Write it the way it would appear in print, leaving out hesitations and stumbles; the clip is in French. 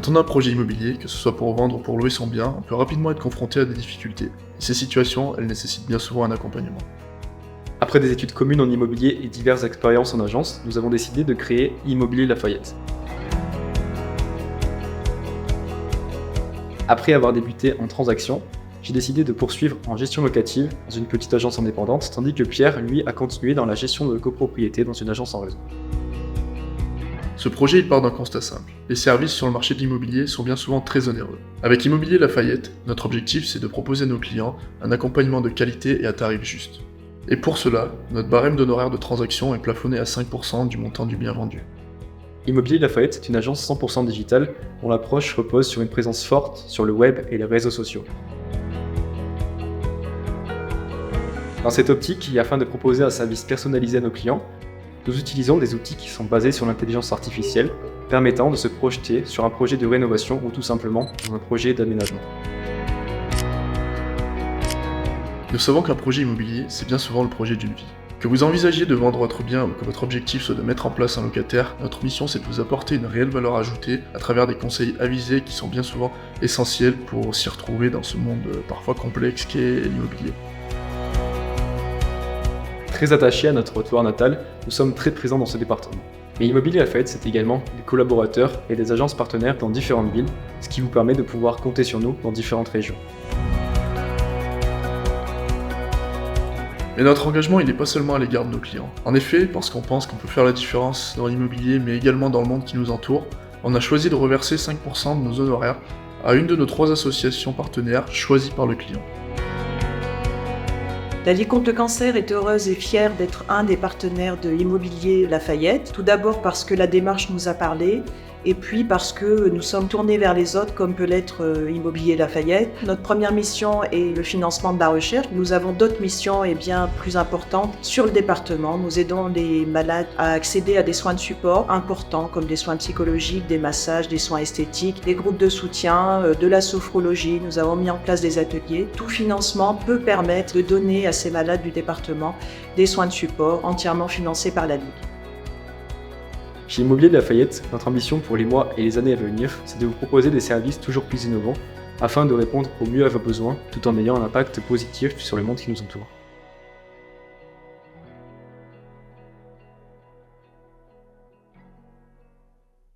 Quand on a un projet immobilier, que ce soit pour vendre ou pour louer son bien, on peut rapidement être confronté à des difficultés. Et ces situations, elles nécessitent bien souvent un accompagnement. Après des études communes en immobilier et diverses expériences en agence, nous avons décidé de créer Immobilier Lafayette. Après avoir débuté en transaction, j'ai décidé de poursuivre en gestion locative dans une petite agence indépendante, tandis que Pierre, lui, a continué dans la gestion de copropriété dans une agence en réseau. Ce projet il part d'un constat simple. Les services sur le marché de l'immobilier sont bien souvent très onéreux. Avec Immobilier Lafayette, notre objectif c'est de proposer à nos clients un accompagnement de qualité et à tarif juste. Et pour cela, notre barème d'honoraires de transaction est plafonné à 5% du montant du bien vendu. Immobilier Lafayette est une agence 100% digitale dont l'approche repose sur une présence forte sur le web et les réseaux sociaux. Dans cette optique, et afin de proposer un service personnalisé à nos clients, nous utilisons des outils qui sont basés sur l'intelligence artificielle, permettant de se projeter sur un projet de rénovation ou tout simplement dans un projet d'aménagement. Nous savons qu'un projet immobilier, c'est bien souvent le projet d'une vie. Que vous envisagiez de vendre votre bien ou que votre objectif soit de mettre en place un locataire, notre mission c'est de vous apporter une réelle valeur ajoutée à travers des conseils avisés qui sont bien souvent essentiels pour s'y retrouver dans ce monde parfois complexe qu'est l'immobilier. Très attachés à notre territoire natal, nous sommes très présents dans ce département. Mais Immobilier Lafayette, c'est également des collaborateurs et des agences partenaires dans différentes villes, ce qui vous permet de pouvoir compter sur nous dans différentes régions. Mais notre engagement, il n'est pas seulement à l'égard de nos clients. En effet, parce qu'on pense qu'on peut faire la différence dans l'immobilier, mais également dans le monde qui nous entoure, on a choisi de reverser 5% de nos honoraires à une de nos 3 associations partenaires choisies par le client. La Ligue contre le cancer est heureuse et fière d'être un des partenaires de Immobilier Lafayette. Tout d'abord parce que la démarche nous a parlé, et puis parce que nous sommes tournés vers les autres, comme peut l'être Immobilier Lafayette. Notre première mission est le financement de la recherche. Nous avons d'autres missions et bien plus importantes sur le département. Nous aidons les malades à accéder à des soins de support importants, comme des soins psychologiques, des massages, des soins esthétiques, des groupes de soutien, de la sophrologie. Nous avons mis en place des ateliers. Tout financement peut permettre de donner à ces malades du département des soins de support entièrement financés par la Ligue. Chez Immobilier Lafayette, notre ambition pour les mois et les années à venir, c'est de vous proposer des services toujours plus innovants afin de répondre au mieux à vos besoins tout en ayant un impact positif sur le monde qui nous entoure.